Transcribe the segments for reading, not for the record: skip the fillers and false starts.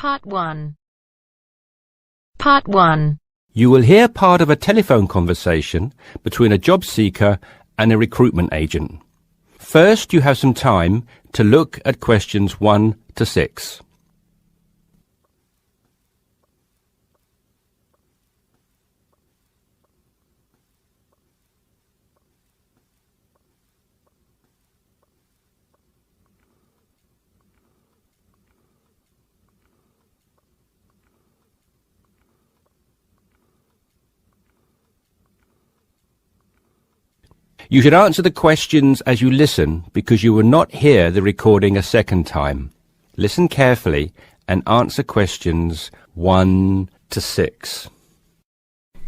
Part 1. Part 1. You will hear part of a telephone conversation between a job seeker and a recruitment agent. First, you have some time to look at questions 1 to 6. You should answer the questions as you listen because you will not hear the recording a second time. Listen carefully and answer questions 1 to 6.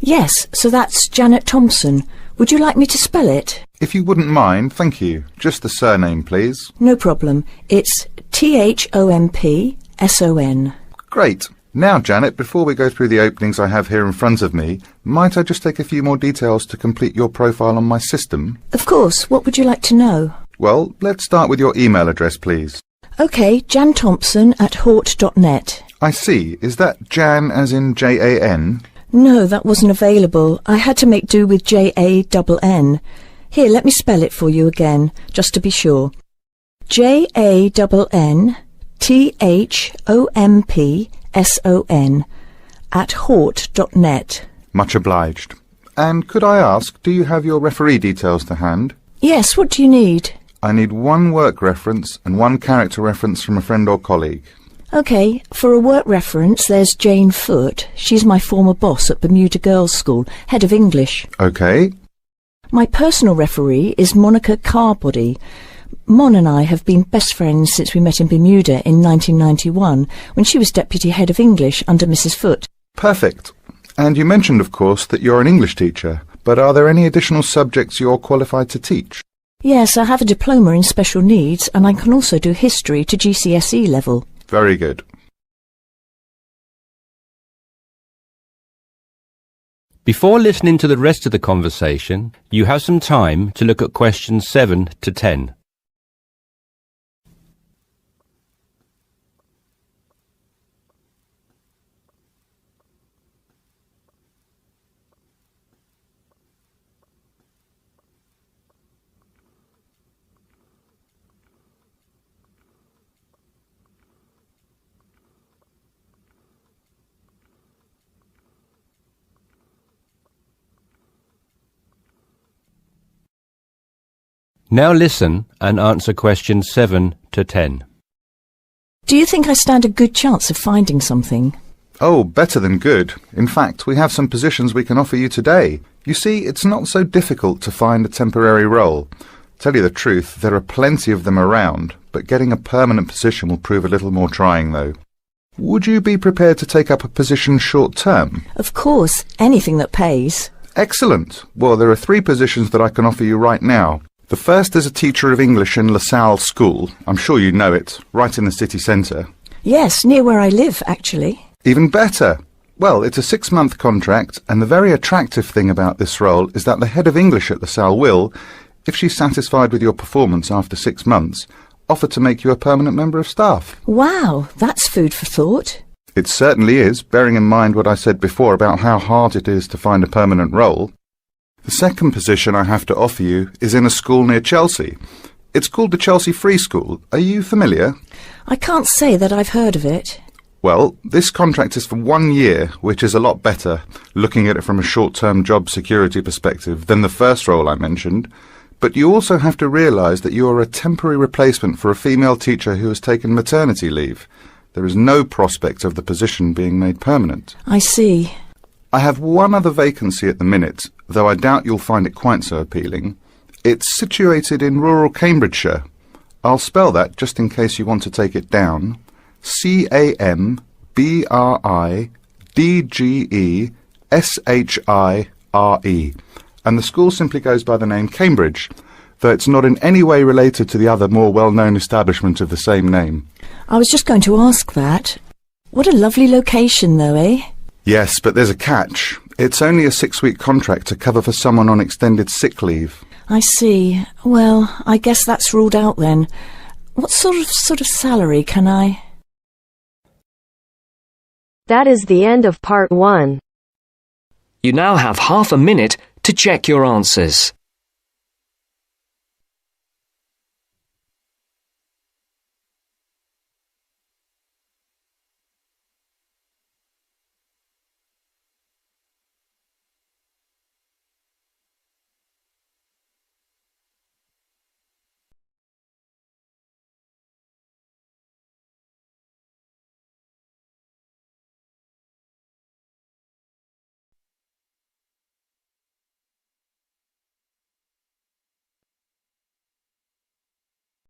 Yes, so that's Janet Thompson. Would you like me to spell it? If you wouldn't mind, thank you. Just the surname, please. No problem. It's Thompson. Great. Now, Janet, before we go through the openings I have here in front of me, might I just take a few more details to complete your profile on my system? Of course. What would you like to know? Well, let's start with your email address, please. OK, janthompson@hort.net. I see. Is that Jan as in Jan? No, that wasn't available. I had to make do with Jann. Here, let me spell it for you again, just to be sure. JANNTHOMPSON@hort.net. Much obliged. And could I ask, do you have your referee details to hand? Yes, what do you need? I need one work reference and one character reference from a friend or colleague. OK, for a work reference, there's Jane Foote. She's my former boss at Bermuda Girls' School, head of English. OK. My personal referee is Monica Carbody. Mon and I have been best friends since we met in Bermuda in 1991, when she was Deputy Head of English under Mrs. Foote. Perfect. And you mentioned, of course, that you're an English teacher, but are there any additional subjects you're qualified to teach? Yes, I have a diploma in special needs, and I can also do history to GCSE level. Very good. Before listening to the rest of the conversation, you have some time to look at questions 7 to 10. Now listen and answer questions 7 to 10. Do you think I stand a good chance of finding something? Oh, better than good. In fact, we have some positions we can offer you today. You see, it's not so difficult to find a temporary role. Tell you the truth, there are plenty of them around, but getting a permanent position will prove a little more trying, though. Would you be prepared to take up a position short-term? Of course, anything that pays. Excellent. Well, there are 3 positions that I can offer you right now. The first is a teacher of English in LaSalle School. I'm sure you know it, right in the city centre. Yes, near where I live, actually. Even better. Well, it's a 6-month contract, and the very attractive thing about this role is that the head of English at LaSalle will, if she's satisfied with your performance after 6 months, offer to make you a permanent member of staff. Wow, that's food for thought. It certainly is, bearing in mind what I said before about how hard it is to find a permanent role. The second position I have to offer you is in a school near Chelsea. It's called the Chelsea Free School. Are you familiar? I can't say that I've heard of it. Well, this contract is for 1 year, which is a lot better, looking at it from a short-term job security perspective, than the first role I mentioned. But you also have to realise that you are a temporary replacement for a female teacher who has taken maternity leave. There is no prospect of the position being made permanent. I see. I have one other vacancy at the minute, though I doubt you'll find it quite so appealing. It's situated in rural Cambridgeshire. I'll spell that just in case you want to take it down. CAMBRIDGESHIRE. And the school simply goes by the name Cambridge, though it's not in any way related to the other more well-known establishment of the same name. I was just going to ask that. What a lovely location, though, eh? Yes, but there's a catch. It's only a 6-week contract to cover for someone on extended sick leave. I see. Well, I guess that's ruled out then. What sort of salary can I... That is the end of part 1. You now have half a minute to check your answers.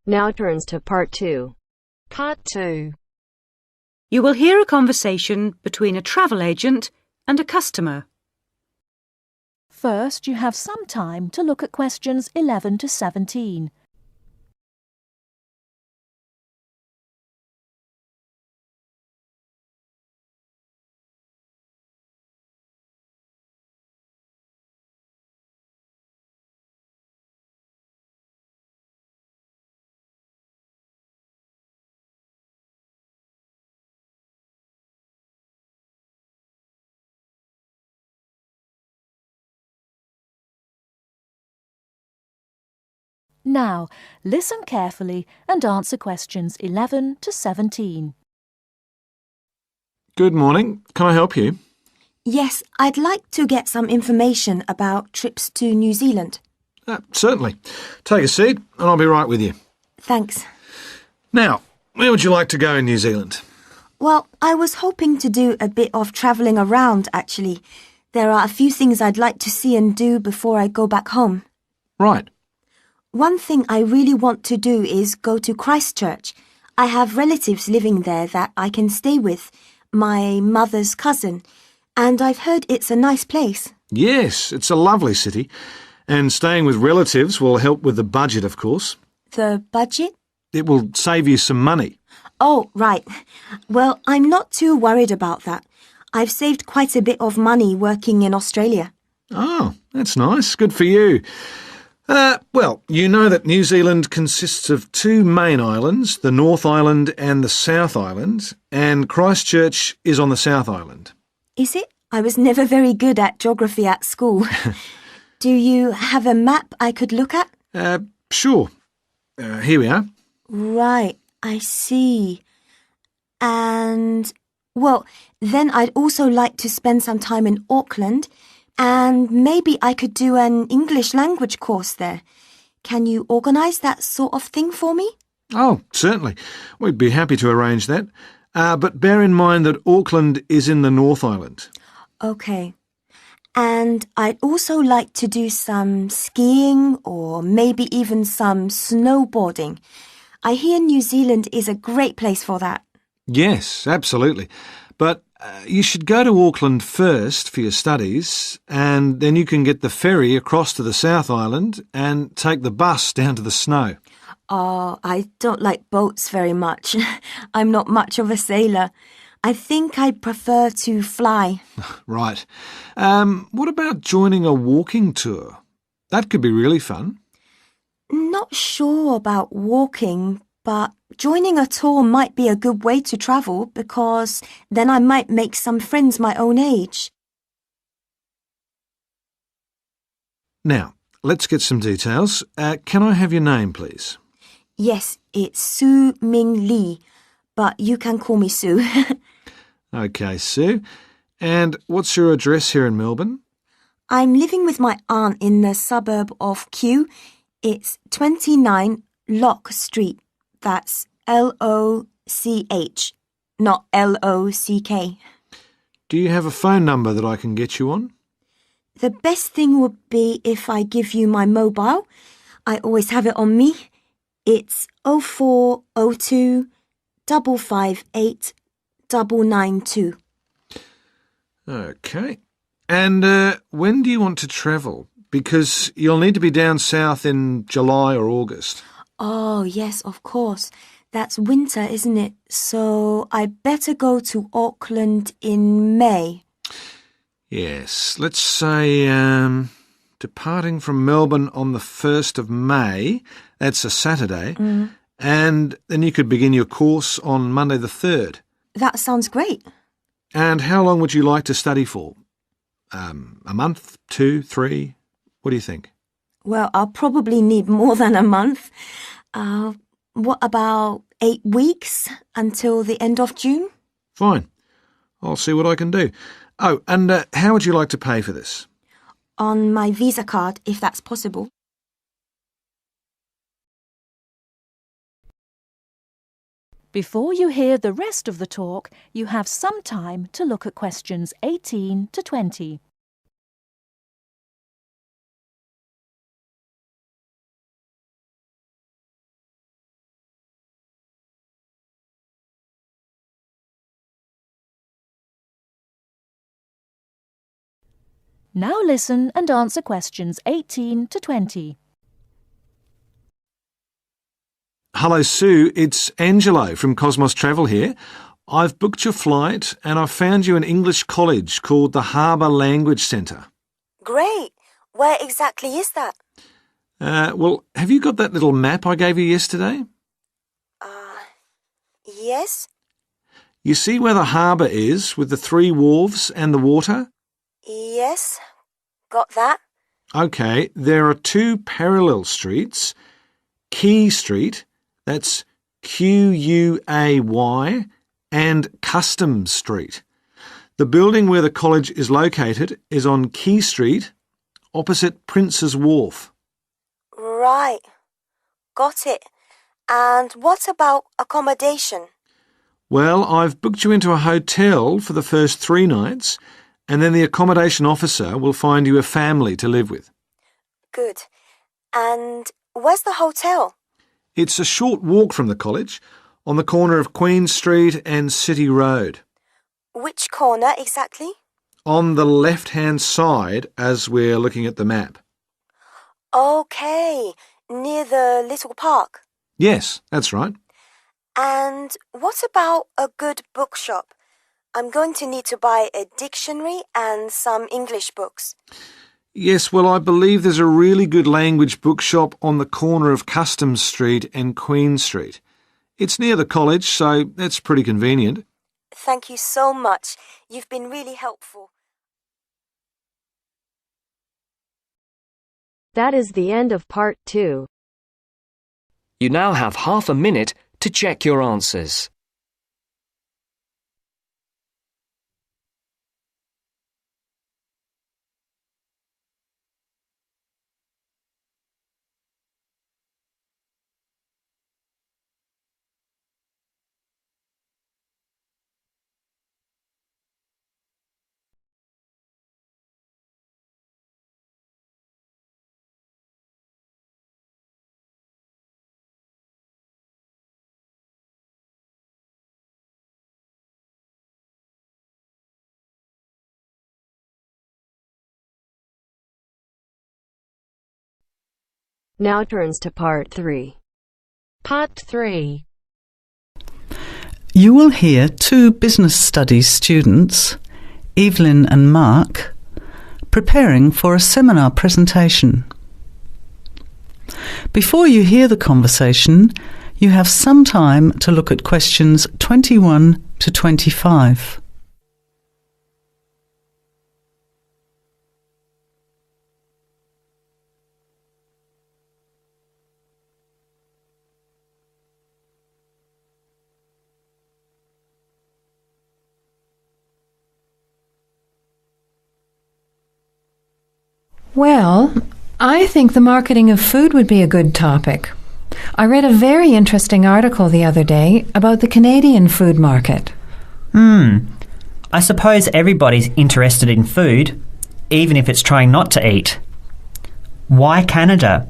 Now turns to part 2. Part 2. You will hear a conversation between a travel agent and a customer. First, you have some time to look at questions 11 to 17. Now, listen carefully and answer questions 11 to 17. Good morning. Can I help you? Yes, I'd like to get some information about trips to New Zealand. Certainly. Take a seat and I'll be right with you. Thanks. Now, where would you like to go in New Zealand? Well, I was hoping to do a bit of travelling around, actually. There are a few things I'd like to see and do before I go back home. Right. One thing I really want to do is go to Christchurch. I have relatives living there that I can stay with, my mother's cousin, and I've heard it's a nice place. Yes, it's a lovely city. And staying with relatives will help with the budget, of course. The budget? It will save you some money. Oh, right. Well, I'm not too worried about that. I've saved quite a bit of money working in Australia. Oh, that's nice. Good for you. Well, you know that New Zealand consists of 2 main islands, the North Island and the South Island, and Christchurch is on the South Island. Is it? I was never very good at geography at school. Do you have a map I could look at? Sure. Here we are. Right, I see. And, well, then I'd also like to spend some time in Auckland, and maybe I could do an English language course there. Can you organise that sort of thing for me? Oh, certainly. We'd be happy to arrange that. But bear in mind that Auckland is in the North Island. OK. And I'd also like to do some skiing or maybe even some snowboarding. I hear New Zealand is a great place for that. Yes, absolutely. But you should go to Auckland first for your studies, and then you can get the ferry across to the South Island and take the bus down to the snow. Oh, I don't like boats very much. I'm not much of a sailor. I think I'd prefer to fly. Right. What about joining a walking tour? That could be really fun. Not sure about walking, but joining a tour might be a good way to travel because then I might make some friends my own age. Now, let's get some details. Can I have your name, please? Yes, it's Su Ming Lee, but you can call me Sue. OK, Sue. And what's your address here in Melbourne? I'm living with my aunt in the suburb of Kew. It's 29 Lock Street. That's L-O-C-H, not L-O-C-K. Do you have a phone number that I can get you on? The best thing would be if I give you my mobile. I always have it on me. It's 0402 558 992. OK. And when do you want to travel? Because you'll need to be down south in July or August. Oh, yes, of course. That's winter, isn't it? So I better go to Auckland in May. Yes, let's say departing from Melbourne on the 1st of May, that's a Saturday, and then you could begin your course on Monday the 3rd. That sounds great. And how long would you like to study for? A month, 2, 3? What do you think? Well, I'll probably need more than a month. What about 8 weeks until the end of June? Fine. I'll see what I can do. Oh, and how would you like to pay for this? On my Visa card, if that's possible. Before you hear the rest of the talk, you have some time to look at questions 18 to 20. Now listen and answer questions 18 to 20. Hello, Sue. It's Angelo from Cosmos Travel here. I've booked your flight and I've found you an English college called the Harbour Language Centre. Great. Where exactly is that? Well, have you got that little map I gave you yesterday? Yes? You see where the harbour is with the 3 wharves and the water? Yes. Got that? OK, there are 2 parallel streets. Quay Street, that's Q-U-A-Y, and Customs Street. The building where the college is located is on Quay Street, opposite Prince's Wharf. Right. Got it. And what about accommodation? Well, I've booked you into a hotel for the first 3 nights, and then the accommodation officer will find you a family to live with. Good. And where's the hotel? It's a short walk from the college, on the corner of Queen Street and City Road. Which corner exactly? On the left-hand side as we're looking at the map. OK, near the little park. Yes, that's right. And what about a good bookshop? I'm going to need to buy a dictionary and some English books. Yes, well, I believe there's a really good language bookshop on the corner of Customs Street and Queen Street. It's near the college, so that's pretty convenient. Thank you so much. You've been really helpful. That is the end of part 2. You now have half a minute to check your answers. Now turns to part 3. Part 3. You will hear 2 business studies students, Evelyn and Mark, preparing for a seminar presentation. Before you hear the conversation, you have some time to look at questions 21 to 25. Well, I think the marketing of food would be a good topic. I read a very interesting article the other day about the Canadian food market. I suppose everybody's interested in food, even if it's trying not to eat. Why Canada?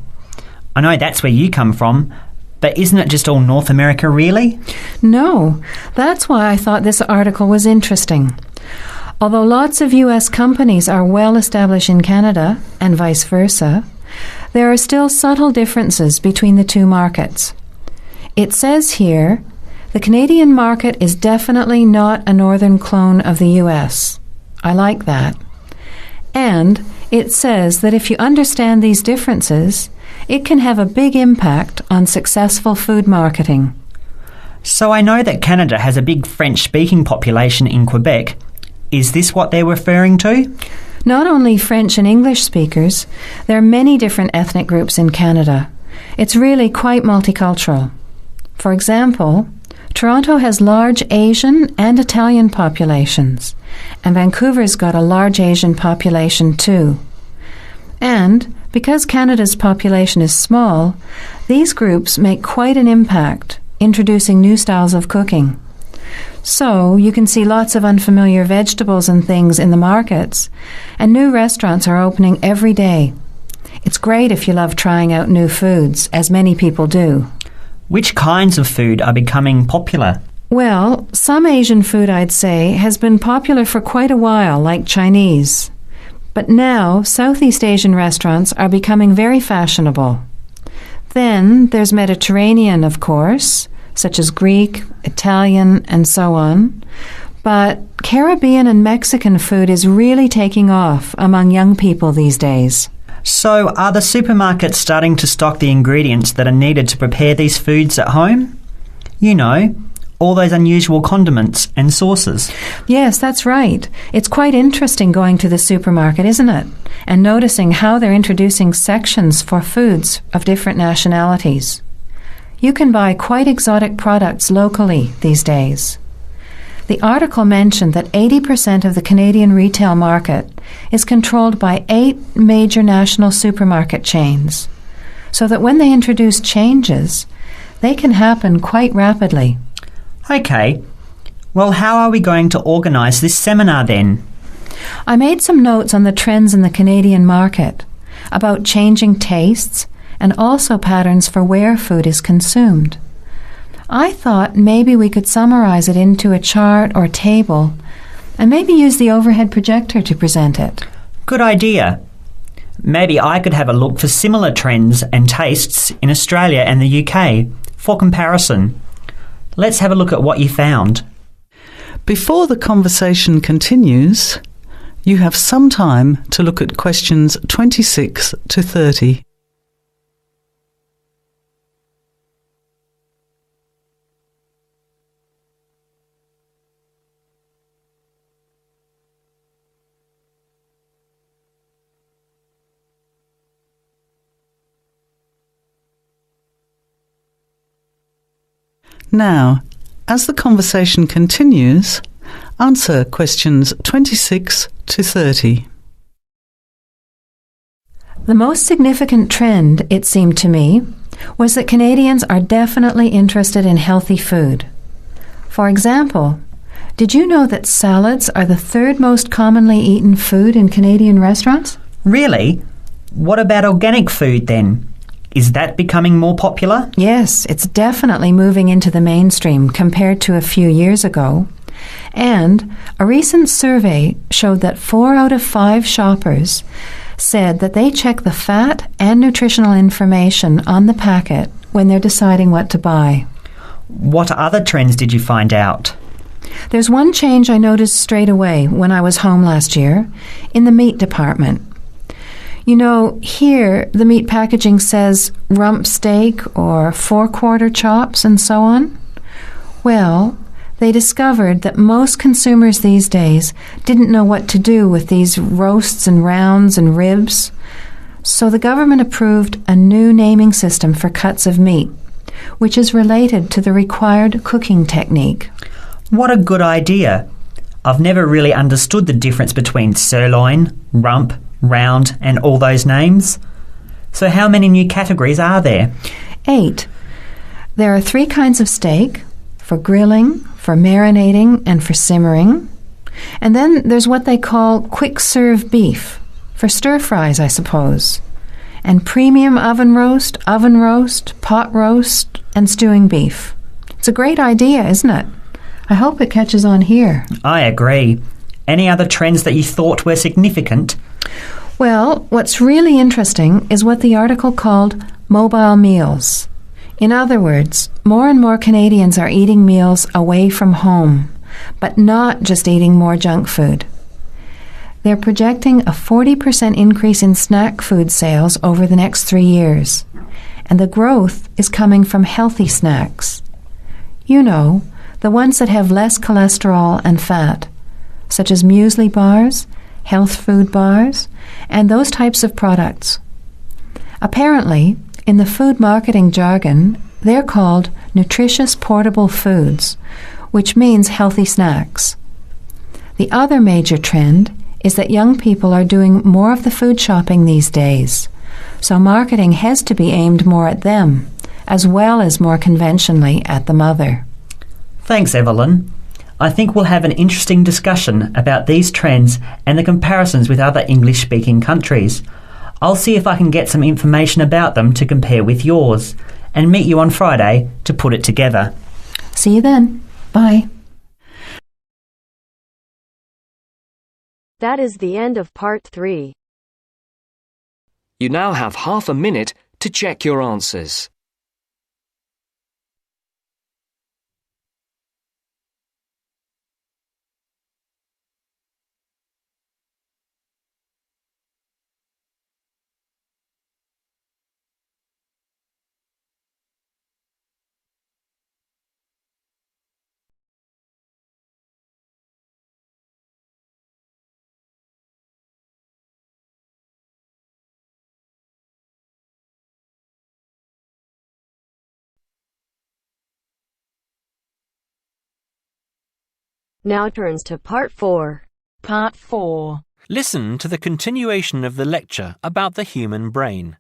I know that's where you come from, but isn't it just all North America, really? No, that's why I thought this article was interesting. Although lots of US companies are well established in Canada, and vice versa, there are still subtle differences between the 2 markets. It says here, the Canadian market is definitely not a northern clone of the US. I like that. And it says that if you understand these differences, it can have a big impact on successful food marketing. So I know that Canada has a big French-speaking population in Quebec, Is this what they're referring to? Not only French and English speakers, there are many different ethnic groups in Canada. It's really quite multicultural. For example, Toronto has large Asian and Italian populations, and Vancouver's got a large Asian population too. And because Canada's population is small, these groups make quite an impact, introducing new styles of cooking. So you can see lots of unfamiliar vegetables and things in the markets, and new restaurants are opening every day. It's great if you love trying out new foods, as many people do. Which kinds of food are becoming popular? Well, some Asian food, I'd say, has been popular for quite a while, like Chinese. But now, Southeast Asian restaurants are becoming very fashionable. Then there's Mediterranean, of course, such as Greek, Italian, and so on. But Caribbean and Mexican food is really taking off among young people these days. So are the supermarkets starting to stock the ingredients that are needed to prepare these foods at home? You know, all those unusual condiments and sauces. Yes, that's right. It's quite interesting going to the supermarket, isn't it? And noticing how they're introducing sections for foods of different nationalities. You can buy quite exotic products locally these days. The article mentioned that 80% of the Canadian retail market is controlled by 8 major national supermarket chains, so that when they introduce changes, they can happen quite rapidly. OK. Well, how are we going to organise this seminar then? I made some notes on the trends in the Canadian market, about changing tastes, and also patterns for where food is consumed. I thought maybe we could summarize it into a chart or table, and maybe use the overhead projector to present it. Good idea. Maybe I could have a look for similar trends and tastes in Australia and the UK for comparison. Let's have a look at what you found. Before the conversation continues, you have some time to look at questions 26 to 30. Now, as the conversation continues, answer questions 26 to 30. The most significant trend, it seemed to me, was that Canadians are definitely interested in healthy food. For example, did you know that salads are the third most commonly eaten food in Canadian restaurants? Really? What about organic food then? Is that becoming more popular? Yes, it's definitely moving into the mainstream compared to a few years ago. And a recent survey showed that 4 out of 5 shoppers said that they check the fat and nutritional information on the packet when they're deciding what to buy. What other trends did you find out? There's one change I noticed straight away when I was home last year in the meat department. You know, here the meat packaging says rump steak or 4-quarter chops and so on. Well, they discovered that most consumers these days didn't know what to do with these roasts and rounds and ribs. So the government approved a new naming system for cuts of meat, which is related to the required cooking technique. What a good idea. I've never really understood the difference between sirloin, rump, round and all those names. So how many new categories are there? 8. There are 3 kinds of steak, for grilling, for marinating, and for simmering. And then there's what they call quick-serve beef, for stir-fries, I suppose. And premium oven roast, pot roast, and stewing beef. It's a great idea, isn't it? I hope it catches on here. I agree. Any other trends that you thought were significant? Well, what's really interesting is what the article called mobile meals. In other words, more and more Canadians are eating meals away from home, but not just eating more junk food. They're projecting a 40% increase in snack food sales over the next 3 years, and the growth is coming from healthy snacks. You know, the ones that have less cholesterol and fat, such as muesli bars, health food bars, and those types of products. Apparently, in the food marketing jargon, they're called nutritious portable foods, which means healthy snacks. The other major trend is that young people are doing more of the food shopping these days, so marketing has to be aimed more at them, as well as more conventionally at the mother. Thanks, Evelyn. I think we'll have an interesting discussion about these trends and the comparisons with other English-speaking countries. I'll see if I can get some information about them to compare with yours, and meet you on Friday to put it together. See you then. Bye. That is the end of part 3. You now have half a minute to check your answers. Now turns to part 4. Part 4. Listen to the continuation of the lecture about the human brain.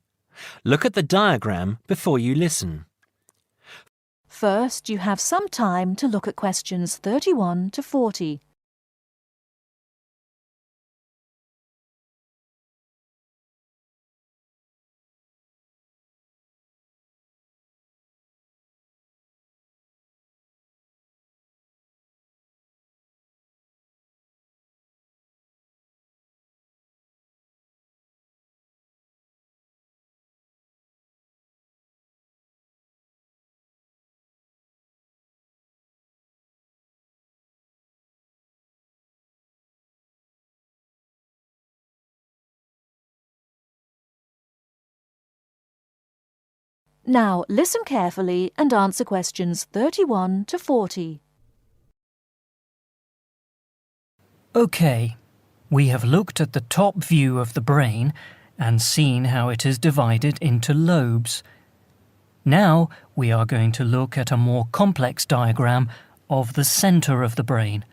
Look at the diagram before you listen. First, you have some time to look at questions 31 to 40. Now listen carefully and answer questions 31 to 40. OK, we have looked at the top view of the brain and seen how it is divided into lobes. Now we are going to look at a more complex diagram of the centre of the brain.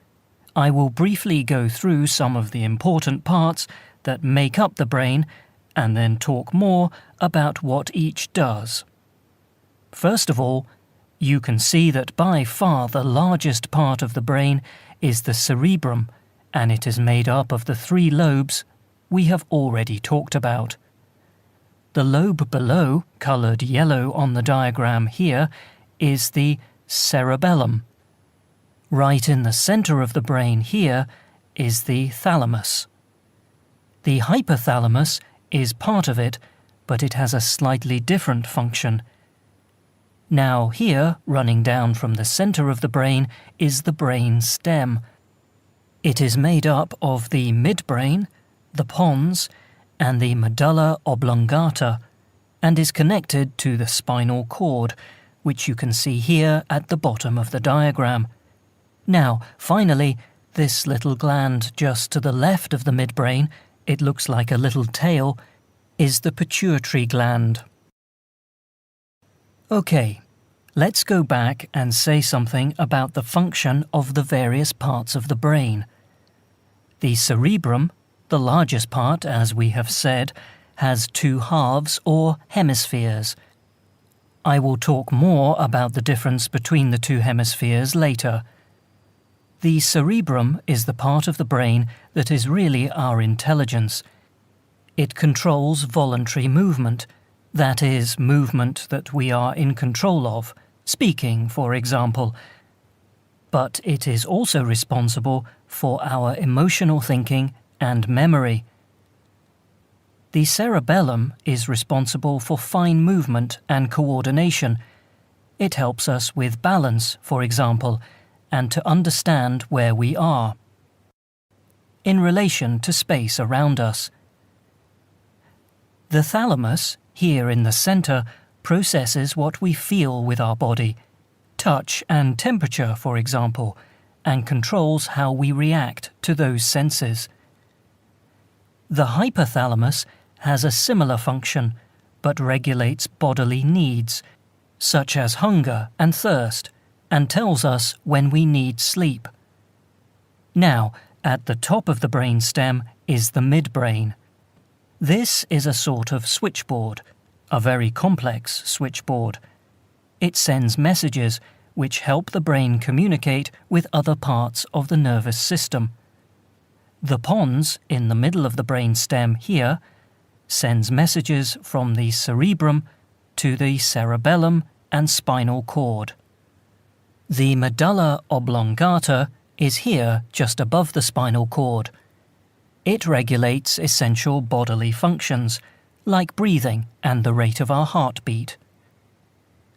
I will briefly go through some of the important parts that make up the brain and then talk more about what each does. First of all, you can see that by far the largest part of the brain is the cerebrum, and it is made up of the 3 lobes we have already talked about. The lobe below, coloured yellow on the diagram here, is the cerebellum. Right in the centre of the brain here is the thalamus. The hypothalamus is part of it, but it has a slightly different function. Now here, running down from the centre of the brain, is the brain stem. It is made up of the midbrain, the pons, and the medulla oblongata, and is connected to the spinal cord, which you can see here at the bottom of the diagram. Now, finally, this little gland just to the left of the midbrain, it looks like a little tail, is the pituitary gland. OK, let's go back and say something about the function of the various parts of the brain. The cerebrum, the largest part, as we have said, has 2 halves or hemispheres. I will talk more about the difference between the 2 hemispheres later. The cerebrum is the part of the brain that is really our intelligence. It controls voluntary movement, that is, movement that we are in control of, speaking, for example. But it is also responsible for our emotional thinking and memory. The cerebellum is responsible for fine movement and coordination. It helps us with balance, for example, and to understand where we are in relation to space around us. The thalamus, here in the centre, processes what we feel with our body, touch and temperature, for example, and controls how we react to those senses. The hypothalamus has a similar function, but regulates bodily needs, such as hunger and thirst, and tells us when we need sleep. Now, at the top of the brain stem is the midbrain. This is a sort of switchboard, a very complex switchboard. It sends messages which help the brain communicate with other parts of the nervous system. The pons in the middle of the brain stem here sends messages from the cerebrum to the cerebellum and spinal cord. The medulla oblongata is here just above the spinal cord. It regulates essential bodily functions, like breathing and the rate of our heartbeat.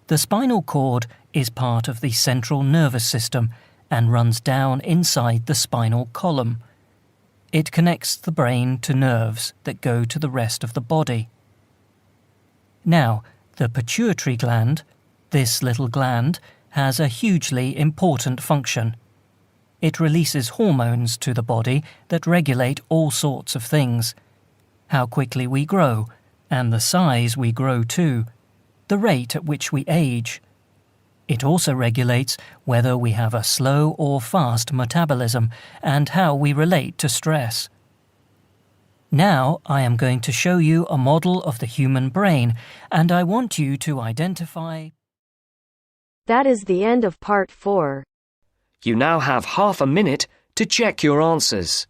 The spinal cord is part of the central nervous system and runs down inside the spinal column. It connects the brain to nerves that go to the rest of the body. Now, the pituitary gland, this little gland, has a hugely important function. It releases hormones to the body that regulate all sorts of things. How quickly we grow, and the size we grow to, the rate at which we age. It also regulates whether we have a slow or fast metabolism and how we relate to stress. Now I am going to show you a model of the human brain, and I want you to identify. That is the end of part 4. You now have half a minute to check your answers.